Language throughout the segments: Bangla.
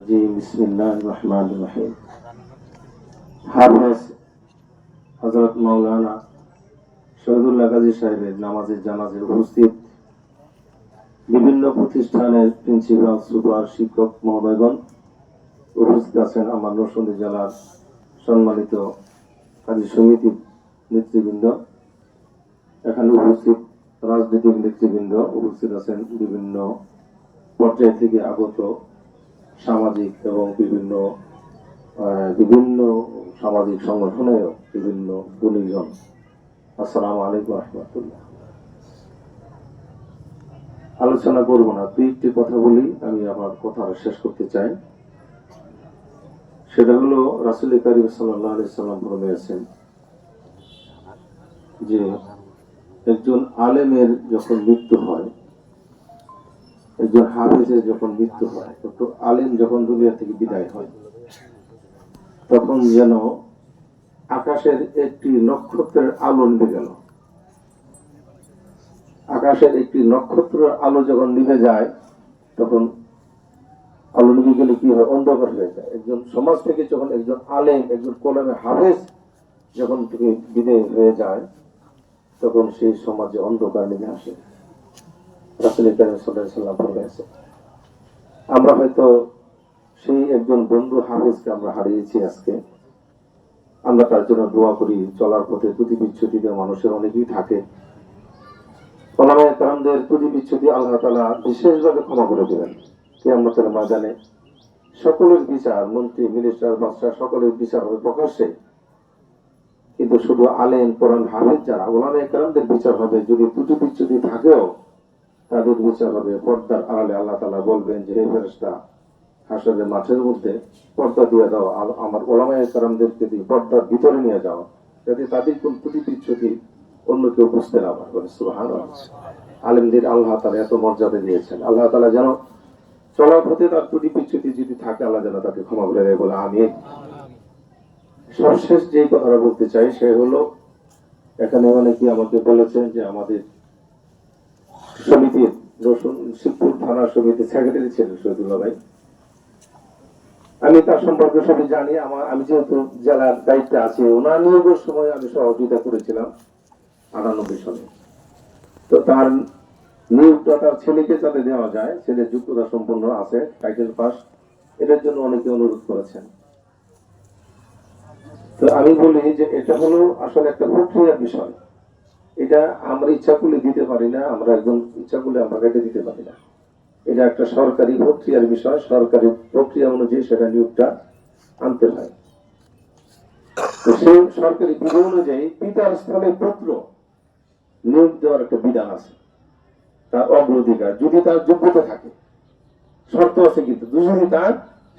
জি বিসমিল্লাহির রহমানির রহিম। হাফেজ হযরত মাওলানা শহীদুল্লাহ গাজী সাহেবের নামাজের জানাজায় উপস্থিত বিভিন্ন প্রতিষ্ঠানের প্রিন্সিপাল, সুপার, শিক্ষক মহোদয়গণ, উপস্থিত আছেন আমার নরসিংদী জেলার সম্মানিত কাজী সমিতির নেতৃবৃন্দ, এখানে উপস্থিত রাজনৈতিক নেতৃবৃন্দ, উপস্থিত আছেন বিভিন্ন পর্যায় থেকে আগত সামাজিক এবং বিভিন্ন সামাজিক সংগঠনেও বিভিন্ন গুণীজন। আসসালামু আলাইকুম রহমতুল্লাহ। আলোচনা করব না, দুই একটি কথা বলি, আমি আমার কথা শেষ করতে চাই। সেটা হলো রাসূল কারীম সাল্লাল্লাহু আলাইহি সাল্লাম ফরমিয়েছেন যে একজন আলেমের যখন মৃত্যু হয়, একজন হাফেজের যখন মৃত্যু হয়, তো আলেম যখন দুনিয়া থেকে বিদায় হয়, তখন যেন আকাশের একটি নক্ষত্রের আলো নিভে গেল। আকাশের একটি নক্ষত্রের আলো যখন নিভে যায়, তখন আলো নিভে গেলে কি হয়? অন্ধকার হয়ে যায়। একজন সমাজ থেকে যখন একজন আলেম, একজন কোরআনের হাফেজ যখন থেকে বিদায় হয়ে যায়, তখন সেই সমাজে অন্ধকার নেমে আসে। রাসূল কারীম সাল্লাল্লাহু আলাইহি ওয়াসাল্লাম বলেছেন, আমরা হয়তো সেই একজন বন্ধু হাফেজকে আমরা হারিয়েছি আজকে। আমরা তার জন্য দোয়া করি। চলার পথে ত্রুটি বিচ্ছুতিতে মানুষের অনেকেই থাকে। ওলামায়ে কেরামদের ত্রুটি বিচ্ছুতি আল্লাহ তাআলা বিশেষভাবে ক্ষমা করে দেবেন। কিয়ামতের ময়দানে সকলের বিচার, মন্ত্রী, মিনিস্টার, বাদশা সকলের বিচার হবে প্রকাশ্যে। কিন্তু শুধু আলেম, কোরআন হাফেজ যারা, ওলামায়ে কেরামদের বিচার হবে, যদি ত্রুটি বিচ্ছুতি থাকেও তাদের বিচার হবে পর্দার আড়ালে। আল্লাহ তাআলা বলবেন যে, হে ফেরেশতা, হাসরের মাঠের মধ্যে পর্দা দিয়ে দাও, আমার ওলামায়ে কেরামদেরকে দিয়ে পর্দার ভিতরে নিয়ে যাও, যাতে তাদের কোন ত্রুটি বিচ্ছুতি অন্য কেউ বুঝতে না পারে। সুবহানাল্লাহ। আলেমদের আল্লাহ তাআলা এত মর্যাদা দিয়েছেন। আল্লাহ তাআলা যেন চলার পথে তার ত্রুটি বিচ্ছুতি যদি থাকে, আল্লাহ যেন তাকে ক্ষমা করে দেয় বলে আমিন। সর্বশেষ যে কথাটা বলতে চাই সে হলো, এখানে অনেকে আমাকে বলেছেন যে আমাদের সমিতির শিবপুর থানা সমিতির সেক্রেটারি ছিলেন শহীদুল্লাহ ভাই। আমি তার সম্পর্কে সবই জানি। আমি যেহেতু জেলার দায়িত্বে আছি, ওনার নিয়োগের সময় আমি সহযোগিতা করেছিলাম 98 সালে। তো তার নিয়োগটা তার ছেলেকে যাতে দেওয়া যায়, ছেলে যোগ্যতা সম্পন্ন আছে, টাইটেল পাস, এটার জন্য অনেকে অনুরোধ করেছেন। তো আমি বলি যে এটা হলো আসলে একটা প্রক্রিয়ার বিষয়। এটা আমরা ইচ্ছা করলে দিতে পারি না, আমরা একজন ইচ্ছা করলে আমরা কেটে দিতে পারি না। এটা একটা সরকারি প্রক্রিয়ার বিষয়। সরকারি প্রক্রিয়া অনুযায়ী সেটা নিয়োগটা আনতে হয়। তো সেই সরকারি বিধান অনুযায়ী পিতার স্থলে পুত্র নিয়োগ দেওয়ার একটা বিধান আছে, তার অগ্রাধিকার, যদি তার যোগ্যতা থাকে। শর্ত আছে কিন্তু, যদি তার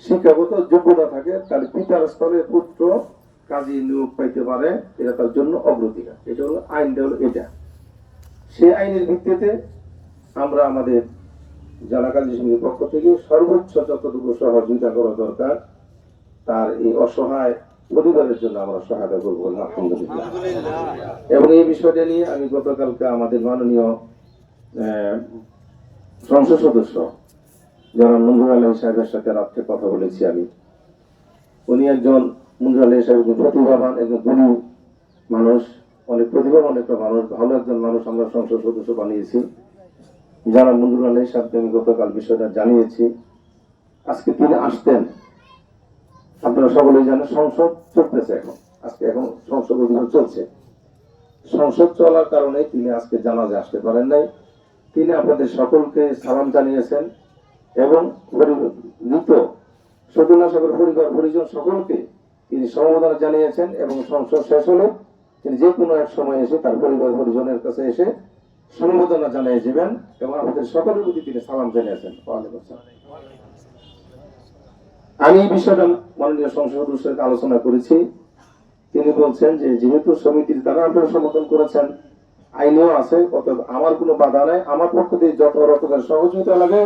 শিক্ষাগত যোগ্যতা থাকে, তাহলে পিতার স্থলে পুত্র কাজী নিয়োগ পাইতে পারে। এটা তার জন্য অগ্রাধিকার। এটা হলো আইনটা, হলো এটা। সেই আইনের ভিত্তিতে আমরা আমাদের জেলা কাজী সমিতির পক্ষ থেকে সর্বোচ্চ যতটুকু সহযোগিতা করা দরকার তার এই অসহায় পরিবারের জন্য আমরা সহায়তা করবো, আলহামদুলিল্লাহ। এবং এই বিষয়টা নিয়ে আমি গতকালকে আমাদের মাননীয় সংসদ সদস্য যারা মঞ্জুর আলম সাহেবের সাথে রাত্রে কথা বলেছি আমি। উনি একজন, মঞ্জুর আলম সাহেব প্রতিভাবান, একজন গুণী মানুষ, অনেক প্রতিভাবান একটা মানুষ, ভালো একজন মানুষ আমরা সংসদ সদস্য বানিয়েছি। যারা মঞ্জুর আলম সাহেবকে আমি গতকাল বিষয়টা জানিয়েছি। আজকে তিনি আসতেন, আপনারা সকলেই জানেন সংসদ চলতেছে এখন, আজকে এখন সংসদ অধিবেশন চলছে। সংসদ চলার কারণে তিনি আজকে জানাজা আসতে পারেন নাই। তিনি আপনাদের সকলকে সালাম জানিয়েছেন এবং মৃত শহীদুল্লাহ সাহেবের পরিবার পরিজন সকলকে তিনি সমবেদনা জানিয়েছেন। এবং সংসদ শেষ হলে তিনি যে কোনো এক সময় এসে তার পরিবার পরিজনের কাছে এসে সমবেদনা জানিয়ে যাবেন এবং আমাদের সকলের প্রতি তিনি সালাম জানিয়েছেন। আমি এই বিষয়টা মাননীয় সংসদ সদস্যের সাথে আলোচনা করেছি। তিনি বলছেন যে যেহেতু সমিতির দ্বারা আপনারা সমর্থন করেছেন, আইনেও আছে, অতএব আমার কোনো বাধা নাই। আমার পক্ষ থেকে যত রকমের সহযোগিতা লাগে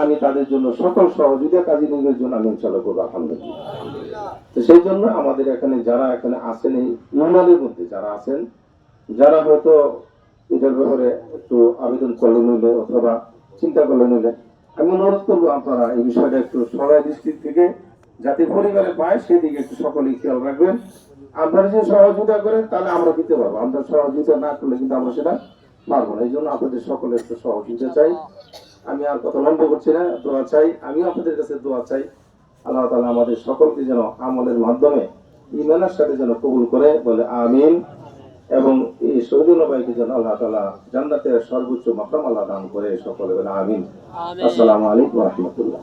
আমি তাদের জন্য সকল সহযোগিতা কাজী নিয়োগের জন্য আমি ইনশাআল্লাহ করবো, আলহামদুলিল্লাহ। তো সেই জন্য আমাদের এখানে যারা এখানে আছেন, এই ইউনিয়নের মধ্যে যারা আছেন, যারা হয়তো এটার ব্যাপারে একটু আবেদন করলে নিলে অথবা চিন্তা করলে নিলে, আমি অনুরোধ করবো আপনারা এই বিষয়টা একটু সবাই ডিস্ট্রিক্ট থেকে যাতে পরিবারে পায় সেদিকে একটু সকলেই খেয়াল রাখবেন। আপনারা যদি সহযোগিতা করেন তাহলে আমরা দিতে পারবো, আমরা সহযোগিতা না করলে কিন্তু আমরা সেটা পারবো না। এই জন্য আপনাদের সকলের একটু সহযোগিতা চাই। আমি আর কথা লম্ব করছি না, দোয়া চাই, আমিও আপনাদের কাছে দোয়া চাই। আল্লাহ তাআলা আমাদের সকলকে যেন আমলের মাধ্যমে ঈমানের সাথে যেন কবুল করে, বলে আমিন। এবং এই শহীদুল ভাইকে যেন আল্লাহ তাআলা জান্নাতের সর্বোচ্চ মাকাম আল্লাহ দান করে, সকলে বলে আমিন। আসসালামু আলাইকুম ওয়া রাহমাতুল্লাহ।